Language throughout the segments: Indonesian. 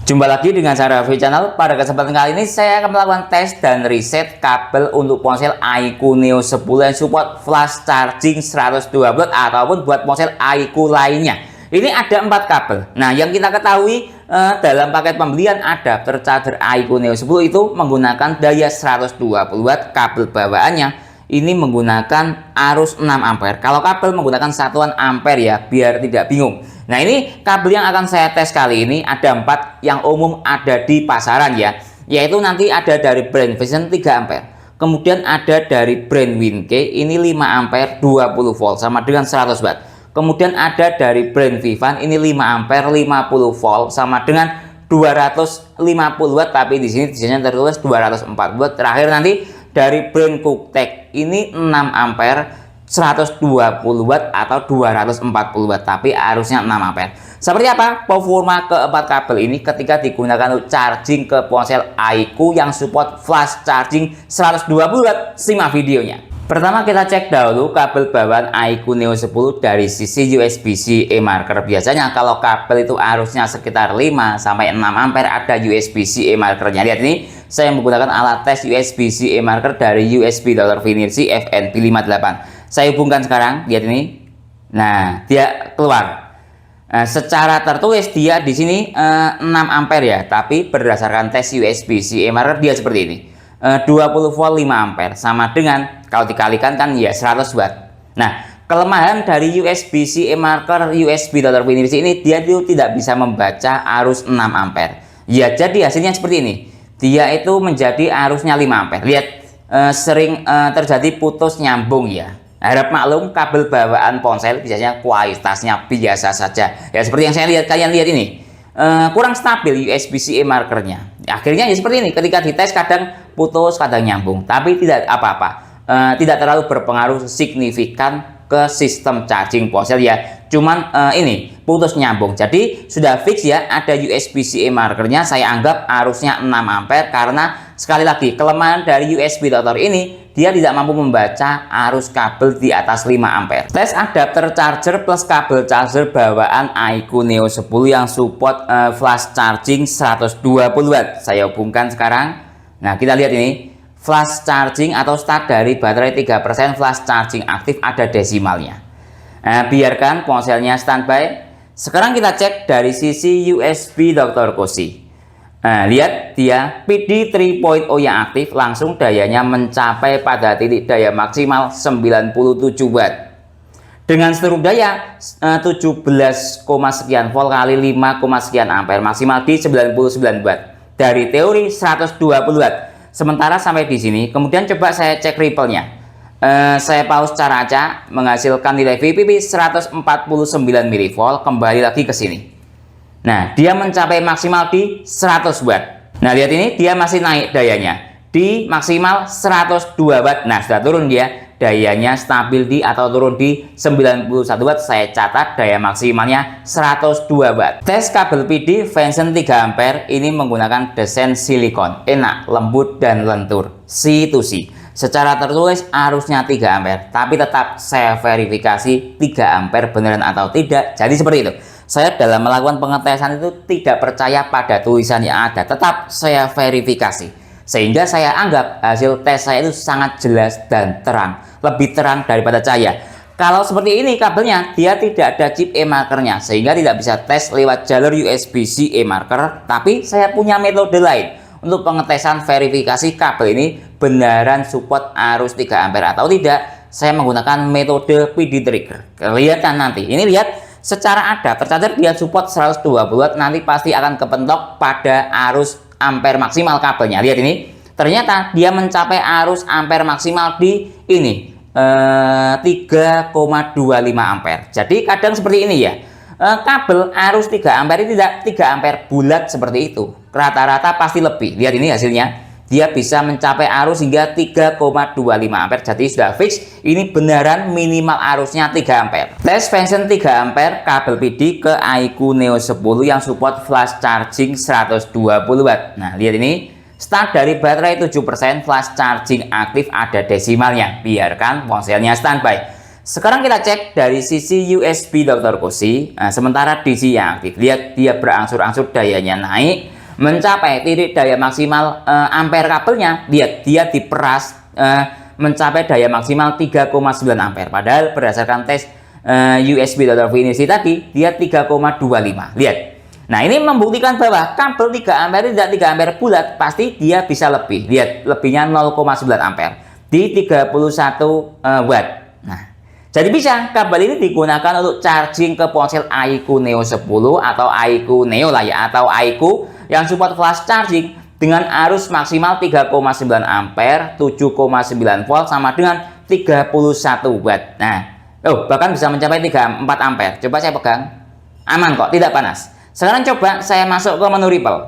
Jumpa lagi dengan saya Raffi Channel. Pada kesempatan kali ini saya akan melakukan tes dan riset kabel untuk ponsel iQOO Neo 10 yang support flash charging 102 watt ataupun buat ponsel iQOO lainnya. Ini ada 4 kabel. Nah, yang kita ketahui dalam paket pembelian adapter charger iQOO Neo 10 itu menggunakan daya 120 watt. Kabel bawaannya ini menggunakan arus 6 ampere. Kalau kabel menggunakan satuan ampere ya, biar tidak bingung. Nah, ini kabel yang akan saya tes kali ini ada 4 yang umum ada di pasaran ya. Yaitu nanti ada dari brand Vision 3 ampere. Kemudian ada dari brand Winkey ini 5 ampere 20 volt sama dengan 100 watt. Kemudian ada dari brand Vivan ini 5 ampere 50 volt sama dengan 250 watt, tapi di sini desainnya tertulis 204 watt. Terakhir nanti dari brand Cooktek ini 6 ampere 120 watt atau 240 watt, tapi arusnya 6 ampere. Seperti apa performa keempat kabel ini ketika digunakan untuk charging ke ponsel iQOO yang support flash charging 120 watt? Simak videonya. Pertama kita cek dahulu kabel bawaan iQOO Neo 10 dari sisi USB-C e-marker. Biasanya kalau kabel itu arusnya sekitar 5 sampai 6 ampere ada USB-C e-markernya. Lihat ini, saya menggunakan alat tes USB-C e-marker dari USB Dr. Finersi FNP58. Saya hubungkan sekarang, lihat ini. Nah, dia keluar. Secara tertulis dia di sini 6 ampere ya, tapi berdasarkan tes USB-C e-marker dia seperti ini. 20 volt 5 ampere sama dengan kalau dikalikan kan ya 100 watt. Nah, kelemahan dari USB-C e-marker USB Dr. Finersi ini dia itu tidak bisa membaca arus 6 ampere. Ya, jadi hasilnya seperti ini. Dia itu menjadi arusnya 5 ampere. Lihat, sering terjadi putus nyambung ya. Harap maklum, kabel bawaan ponsel biasanya kualitasnya biasa saja ya, seperti yang saya lihat, kalian lihat ini kurang stabil USB-C e-markernya. Akhirnya ya seperti ini, ketika dites kadang putus kadang nyambung, tapi tidak apa-apa, tidak terlalu berpengaruh signifikan ke sistem charging ponsel ya, cuman ini putus nyambung. Jadi sudah fix ya, ada USB-C e-markernya. Saya anggap arusnya 6 ampere karena sekali lagi kelemahan dari USB Dr. ini, dia tidak mampu membaca arus kabel di atas 5 ampere. Tes adapter charger plus kabel charger bawaan iQOO Neo 10 yang support flash charging 120 watt. Saya hubungkan sekarang. Nah, kita lihat ini. Flash charging atau start dari baterai 3% flash charging aktif ada desimalnya. Nah, biarkan ponselnya standby. Sekarang kita cek dari sisi USB Dr. Cozy. Nah, lihat dia PD 3.0 yang aktif, langsung dayanya mencapai pada titik daya maksimal 97 watt. Dengan seluruh daya 17, sekian volt kali 5, sekian ampere, maksimal di 99 watt. Dari teori 120 watt. Sementara sampai di sini, kemudian coba saya cek ripple-nya. Saya pause cara acak, menghasilkan nilai VPP 149 mV, kembali lagi ke sini. Nah, dia mencapai maksimal di 100 watt. Nah, lihat ini, dia masih naik dayanya di maksimal 102 watt. Nah, sudah turun dia, dayanya stabil di atau turun di 91 watt. Saya catat daya maksimalnya 102 watt. Tes kabel PD Vision 3 ampere ini menggunakan desain silikon, enak, lembut dan lentur, C to C. Secara tertulis arusnya 3 ampere, tapi tetap saya verifikasi 3 ampere beneran atau tidak. Jadi seperti itu. Saya dalam melakukan pengetesan itu tidak percaya pada tulisan yang ada, tetap saya verifikasi. Sehingga saya anggap hasil tes saya itu sangat jelas dan terang, lebih terang daripada cahaya. Kalau seperti ini kabelnya, dia tidak ada chip e-markernya, sehingga tidak bisa tes lewat jalur USB-C e-marker. Tapi saya punya metode lain untuk pengetesan verifikasi kabel ini beneran support arus 3 ampere atau tidak. Saya menggunakan metode PD trigger. Kelihatan nanti. Ini lihat. Secara adapter charger dia support 120 watt, nanti pasti akan kepentok pada arus ampere maksimal kabelnya. Lihat ini, ternyata dia mencapai arus ampere maksimal di ini 3,25 ampere. Jadi kadang seperti ini ya, kabel arus 3 ampere tidak 3 ampere bulat seperti itu, rata-rata pasti lebih. Lihat ini hasilnya, dia bisa mencapai arus hingga 3,25 ampere. Jadi sudah fix, ini beneran minimal arusnya 3 ampere. Tes Vision 3 ampere kabel PD ke iQOO Neo 10 yang support flash charging 120 watt. Nah, lihat ini, start dari baterai 7% flash charging aktif ada desimalnya. Biarkan ponselnya standby. Sekarang kita cek dari sisi USB Dr. Cozy. Nah, sementara DC yang aktif, lihat dia berangsur-angsur dayanya naik. mencapai titik daya maksimal ampere kabelnya, lihat dia diperas mencapai daya maksimal 3,9 ampere. Padahal berdasarkan tes USB Dr. Finishing tadi dia 3,25. Lihat. Nah, ini membuktikan bahwa kabel 3 ampere tidak 3 ampere bulat, pasti dia bisa lebih. Lihat, lebihnya 0,9 ampere di 31 watt. Nah, jadi bisa kabel ini digunakan untuk charging ke ponsel iQOO Neo 10 atau iQOO Neo lah ya, atau iQOO yang support flash charging dengan arus maksimal 3,9 ampere, 7,9 volt sama dengan 31 watt. Nah, bahkan bisa mencapai 4 ampere. Coba saya pegang. Aman kok, tidak panas. Sekarang coba saya masuk ke menu Ripple.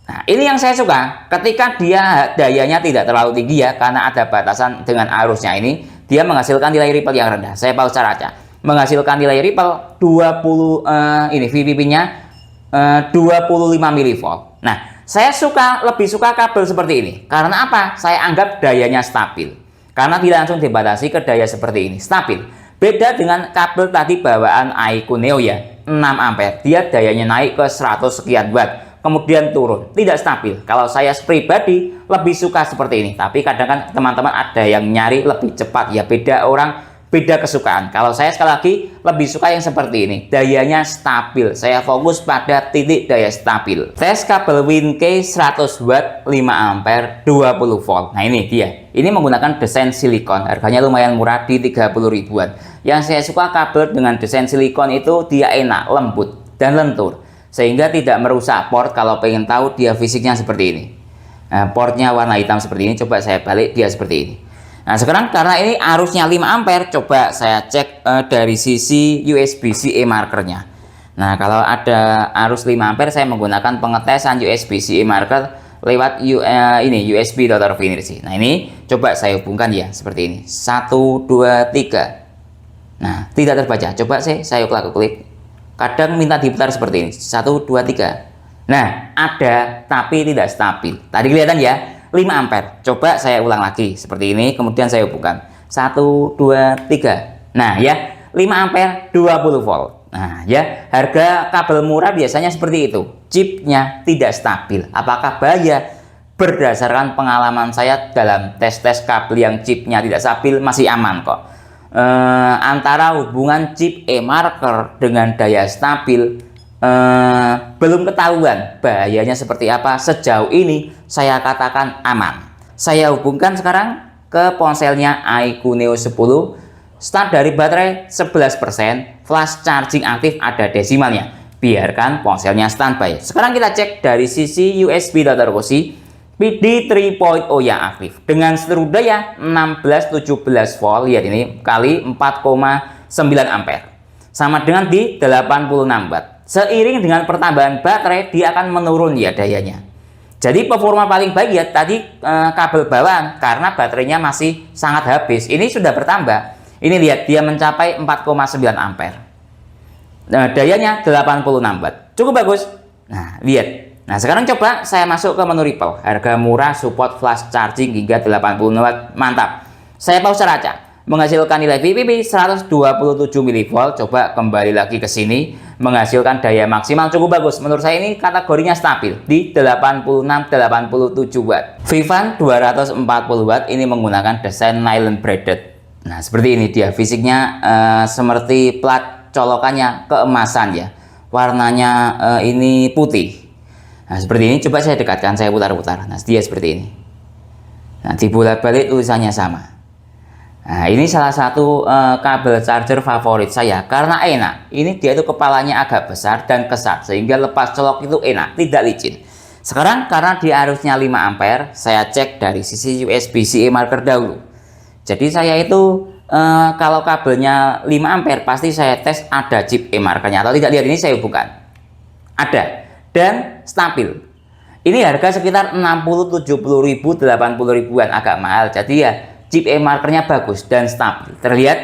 Nah, ini yang saya suka. Ketika dia dayanya tidak terlalu tinggi ya, karena ada batasan dengan arusnya ini, dia menghasilkan nilai Ripple yang rendah. Saya pause saja. Menghasilkan nilai Ripple 20 ini VVP-nya 25 mV. Nah, saya lebih suka kabel seperti ini. Karena apa? Saya anggap dayanya stabil. Karena tidak langsung dibatasi ke daya seperti ini, stabil. Beda dengan kabel tadi bawaan iQOO Neo ya, 6 ampere. Dia dayanya naik ke 100 sekian watt, kemudian turun, tidak stabil. Kalau saya pribadi lebih suka seperti ini. Tapi kadang kan teman-teman ada yang nyari lebih cepat ya, beda orang, beda kesukaan. Kalau saya sekali lagi lebih suka yang seperti ini, dayanya stabil. Saya fokus pada titik daya stabil. Tes kabel WinKey 100 watt 5 ampere 20 volt. Nah, ini dia. Ini menggunakan desain silikon, harganya lumayan murah di 30 ribuan. Yang saya suka kabel dengan desain silikon itu dia enak, lembut, dan lentur. Sehingga tidak merusak port kalau pengen tahu dia fisiknya seperti ini. Nah, portnya warna hitam seperti ini, coba saya balik dia seperti ini. Nah, sekarang karena ini arusnya 5 ampere, coba saya cek dari sisi USB-C markernya. Nah, kalau ada arus 5 ampere, saya menggunakan pengetesan USB-C marker lewat USB Dr. Finishing. Nah, ini coba saya hubungkan ya seperti ini. 1 2 3. Nah, tidak terbaca. Coba saya klik. Kadang minta diputar seperti ini. 1 2 3. Nah, ada tapi tidak stabil. Tadi kelihatan ya, 5 ampere. Coba saya ulang lagi seperti ini, kemudian saya hubungkan. 1 2 3. Nah, ya, 5 ampere 20 volt. Nah, ya, harga kabel murah biasanya seperti itu. Chipnya tidak stabil. Apakah bahaya? Berdasarkan pengalaman saya dalam tes-tes kabel yang chipnya tidak stabil, masih aman kok. Antara hubungan chip e-marker dengan daya stabil belum ketahuan bahayanya seperti apa. Sejauh ini saya katakan aman. Saya hubungkan sekarang ke ponselnya iQOO Neo 10. Start dari baterai 11%, flash charging aktif ada desimalnya. Biarkan ponselnya standby. Sekarang kita cek dari sisi USB Dr. Cozy PD 3.0 yang aktif dengan seluruh daya 16-17 volt. Lihat ini kali 4,9 ampere sama dengan di 86 watt. Seiring dengan pertambahan baterai dia akan menurun ya dayanya. Jadi performa paling baik ya tadi kabel bawaan karena baterainya masih sangat habis. Ini sudah bertambah. Ini lihat dia mencapai 4,9 ampere. Nah, dayanya 86 watt. Cukup bagus. Nah, lihat. Nah, sekarang coba saya masuk ke menu Ripple. Harga murah, support flash charging hingga 80 watt. Mantap. Saya pause saja. Menghasilkan nilai VVP 127 mV. Coba kembali lagi ke sini. Menghasilkan daya maksimal cukup bagus. Menurut saya ini kategorinya stabil di 86-87 watt. Vivan 240 watt ini menggunakan desain nylon braided. Nah, seperti ini dia fisiknya seperti plat colokannya keemasan ya. Warnanya ini putih. Nah, seperti ini coba saya dekatkan, saya putar-putar. Nah, dia seperti ini. Nah, dibolak-balik tulisannya sama. Nah, ini salah satu kabel charger favorit saya karena enak. Ini dia itu kepalanya agak besar dan kesat sehingga lepas colok itu enak, tidak licin. Sekarang karena di arusnya 5 ampere, saya cek dari sisi USB-C marker dahulu. Jadi saya itu kalau kabelnya 5 ampere pasti saya tes ada chip e-markernya atau tidak. Lihat ini saya hubungkan. Ada dan stabil. Ini harga sekitar 60, 70 ribu, 80 ribuan, agak mahal. Jadi ya chip e-markernya bagus dan stabil. Terlihat?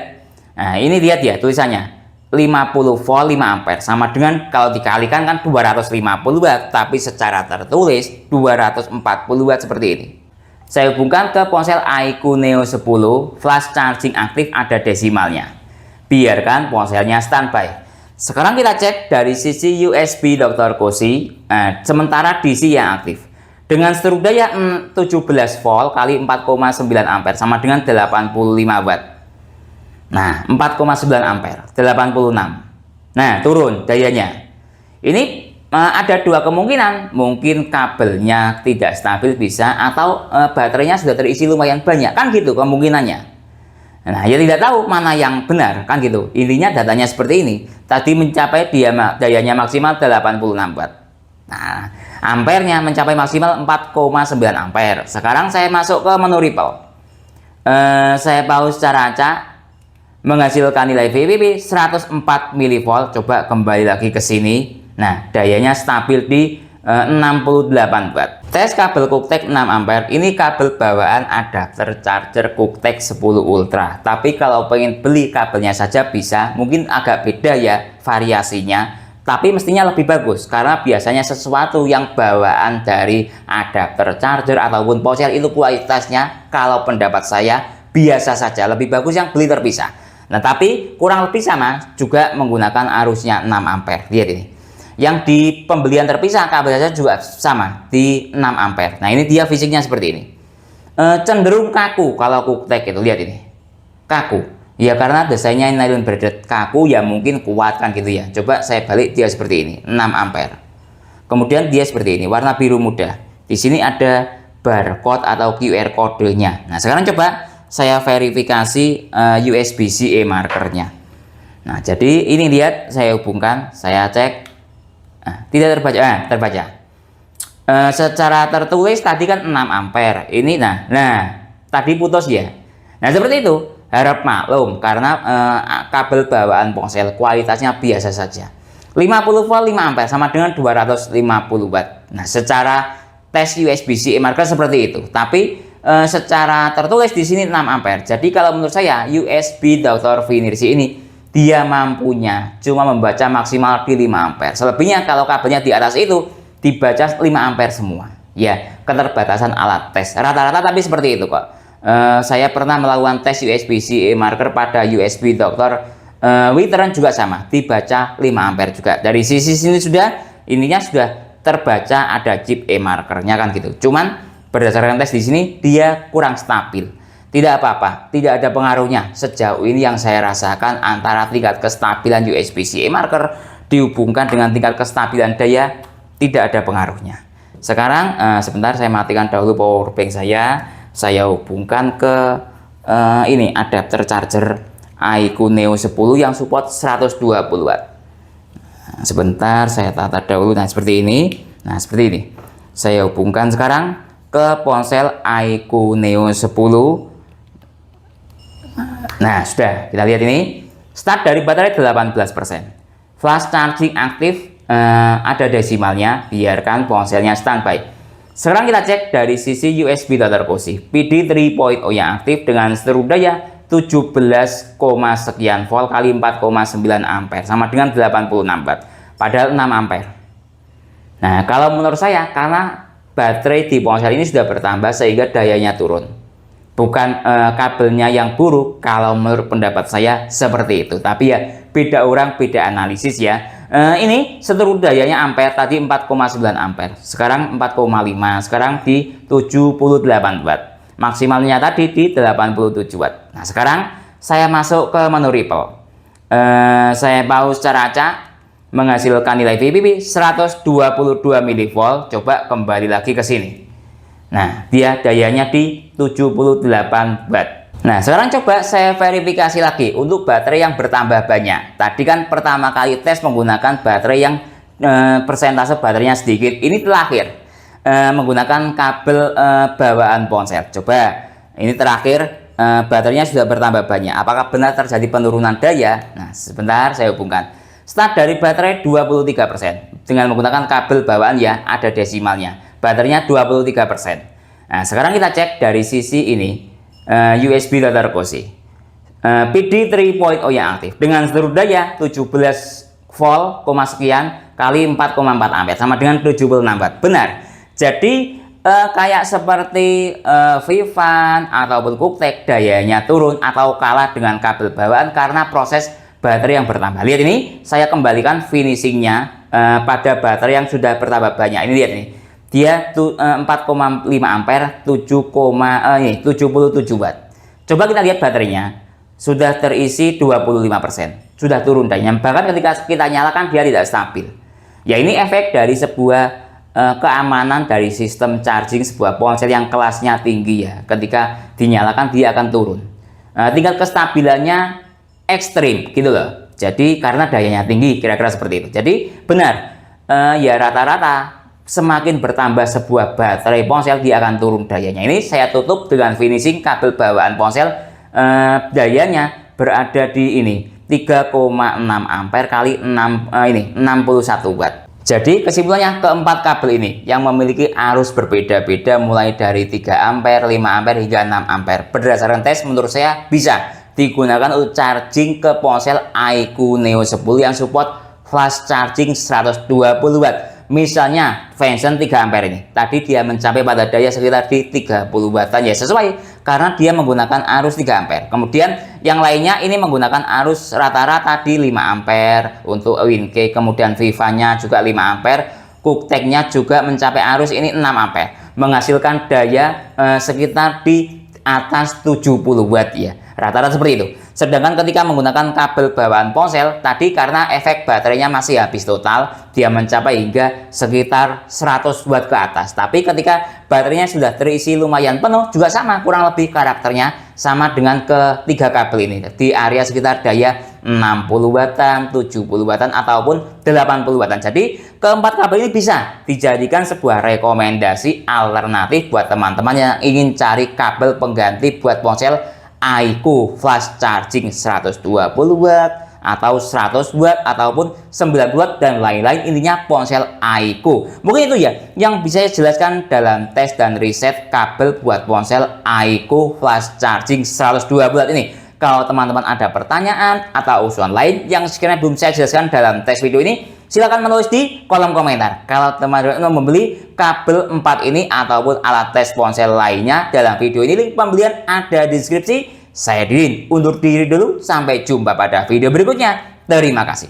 Nah, ini lihat ya tulisannya 50 volt 5 ampere sama dengan kalau dikalikan kan 250 watt, tapi secara tertulis 240 watt seperti ini. Saya hubungkan ke ponsel iQOO Neo 10, flash charging aktif ada desimalnya. Biarkan ponselnya standby. Sekarang kita cek dari sisi USB Dr. Koshi. Nah, sementara DC yang aktif dengan seluruh daya 17 volt kali 4,9 ampere sama dengan 85 watt. Nah, 4,9 ampere 86. Nah, turun dayanya. Ini ada dua kemungkinan, mungkin kabelnya tidak stabil bisa, atau baterainya sudah terisi lumayan banyak, kan gitu kemungkinannya. Nah, ya tidak tahu mana yang benar, kan gitu. Intinya datanya seperti ini. Tadi mencapai dayanya maksimal 86 watt. Nah, ampernya mencapai maksimal 4,9 ampere. Sekarang saya masuk ke menu Ripple. Saya pause secara acak, menghasilkan nilai VPP 104 mV. Coba kembali lagi ke sini. Nah, dayanya stabil di 68 watt. Tes kabel Cooktek 6 ampere. Ini kabel bawaan adapter charger Cooktek 10 Ultra. Tapi kalau pengen beli kabelnya saja bisa, mungkin agak beda ya variasinya. Tapi mestinya lebih bagus karena biasanya sesuatu yang bawaan dari adapter charger ataupun ponsel itu kualitasnya kalau pendapat saya biasa saja. Lebih bagus yang beli terpisah. Nah, tapi kurang lebih sama juga menggunakan arusnya 6 ampere. Lihat ini. Yang di pembelian terpisah kabelnya juga sama di 6 ampere. Nah, ini dia fisiknya seperti ini. Cenderung kaku kalau Cooktek itu, lihat ini. Kaku. Ya karena desainnya nylon braided, kaku ya mungkin kuat kan gitu ya. Coba saya balik, dia seperti ini, 6 ampere. Kemudian dia seperti ini, warna biru muda. Di sini ada barcode atau QR kodenya. Nah, sekarang coba saya verifikasi USB-C markernya. Nah, jadi ini lihat, saya hubungkan, saya cek. Nah, tidak terbaca, terbaca. Secara tertulis tadi kan 6 ampere. Ini nah tadi putus ya. Nah, seperti itu. Harap maklum karena kabel bawaan ponsel kualitasnya biasa saja. 50 volt 5 ampere sama dengan 250 watt. Nah, secara tes USB-C marker seperti itu. Tapi secara tertulis di sini 6 ampere. Jadi kalau menurut saya USB Dr. Finirsi ini dia mampunya cuma membaca maksimal di 5 ampere. Selebihnya kalau kabelnya di atas itu dibaca 5 ampere semua. Ya, keterbatasan alat tes. Rata-rata tapi seperti itu kok. Saya pernah melakukan tes USB-C marker pada USB Dr. Witron juga sama, dibaca 5 ampere juga. Dari sisi sini ininya sudah terbaca ada chip markernya kan gitu. Cuman berdasarkan tes di sini dia kurang stabil. Tidak apa-apa, tidak ada pengaruhnya. Sejauh ini yang saya rasakan antara tingkat kestabilan USB-C marker dihubungkan dengan tingkat kestabilan daya tidak ada pengaruhnya. Sekarang sebentar saya matikan dahulu power bank saya hubungkan ke ini adapter charger iQOO Neo 10 yang support 120 watt. Nah, sebentar saya tata dahulu. Nah, seperti ini. Nah, seperti ini. Saya hubungkan sekarang ke ponsel iQOO Neo 10. Nah, sudah. Kita lihat ini. Start dari baterai 18%. Flash charging aktif, ada desimalnya. Biarkan ponselnya standby. Sekarang kita cek dari sisi USB Dr. Koshi. PD 3.0 yang aktif dengan seluruh daya 17, sekian volt kali 4,9 ampere sama dengan 86 watt. Padahal 6 ampere. Nah, kalau menurut saya karena baterai di ponsel ini sudah bertambah sehingga dayanya turun. Bukan kabelnya yang buruk, kalau menurut pendapat saya seperti itu. Tapi ya beda orang beda analisis ya. Ini seluruh dayanya ampere tadi 4,9 ampere, sekarang 4,5, sekarang di 78 watt. Maksimalnya tadi di 87 watt. Nah, sekarang saya masuk ke menu Ripple. Saya pause secara acak, menghasilkan nilai VPP 122 mV. Coba kembali lagi ke sini. Nah, dia dayanya di 78 watt. Nah, sekarang coba saya verifikasi lagi untuk baterai yang bertambah banyak. Tadi kan pertama kali tes menggunakan baterai yang persentase baterainya sedikit. Ini terakhir menggunakan kabel bawaan ponsel. Coba ini terakhir baterainya sudah bertambah banyak. Apakah benar terjadi penurunan daya? Nah, sebentar saya hubungkan. Start dari baterai 23% dengan menggunakan kabel bawaan ya, ada desimalnya. Baterainya 23%. Nah, sekarang kita cek dari sisi ini. USB Dr. Koshi PD 3.0 yang aktif dengan seluruh daya 17 volt, sekian kali 4,4 ampere sama dengan 76 watt. Benar. Jadi kayak seperti Vivan ataupun Cooktek dayanya turun atau kalah dengan kabel bawaan karena proses baterai yang bertambah. Lihat ini, saya kembalikan finishingnya pada baterai yang sudah bertambah banyak. Ini lihat ini, dia 4,5 ampere 77 watt. Coba kita lihat baterainya, sudah terisi 25%, sudah turun dayanya. Bahkan ketika kita nyalakan dia tidak stabil. Ya ini efek dari sebuah keamanan dari sistem charging sebuah ponsel yang kelasnya tinggi ya. Ketika dinyalakan dia akan turun. Tingkat kestabilannya ekstrim gitu loh. Jadi karena dayanya tinggi, kira-kira seperti itu. Jadi benar ya, rata-rata semakin bertambah sebuah baterai ponsel dia akan turun dayanya. Ini saya tutup dengan finishing kabel bawaan ponsel, dayanya berada di ini 3,6 ampere kali 61 watt. Jadi kesimpulannya, keempat kabel ini yang memiliki arus berbeda-beda mulai dari 3 ampere, 5 ampere hingga 6 ampere. Berdasarkan tes menurut saya bisa digunakan untuk charging ke ponsel iQOO Neo 10 yang support flash charging 120 watt. Misalnya Vention 3 ampere ini, tadi dia mencapai pada daya sekitar di 30 wattan ya, sesuai karena dia menggunakan arus 3 ampere. Kemudian yang lainnya ini menggunakan arus rata-rata di 5 ampere untuk WinK, kemudian Viva-nya juga 5 ampere, QuickTech-nya juga mencapai arus ini 6 ampere, menghasilkan daya sekitar di atas 70 watt ya, rata-rata seperti itu. Sedangkan ketika menggunakan kabel bawaan ponsel tadi, karena efek baterainya masih habis total, dia mencapai hingga sekitar 100 watt ke atas. Tapi ketika baterainya sudah terisi lumayan penuh, juga sama, kurang lebih karakternya sama dengan ketiga kabel ini, di area sekitar daya 60 wattan, 70 wattan ataupun 80 wattan. Jadi keempat kabel ini bisa dijadikan sebuah rekomendasi alternatif buat teman-teman yang ingin cari kabel pengganti buat ponsel iQOO flash charging 120 watt atau 100 watt ataupun 9 watt dan lain-lain. Intinya ponsel iQOO. Mungkin itu ya yang bisa saya jelaskan dalam tes dan riset kabel buat ponsel iQOO flash charging 120 watt ini. Kalau teman-teman ada pertanyaan atau usulan lain yang sekiranya belum saya jelaskan dalam tes video ini, silahkan menulis di kolom komentar. Kalau teman-teman membeli kabel 4 ini ataupun alat tes ponsel lainnya dalam video ini, link pembelian ada di deskripsi. Saya Didin, undur diri dulu, sampai jumpa pada video berikutnya. Terima kasih.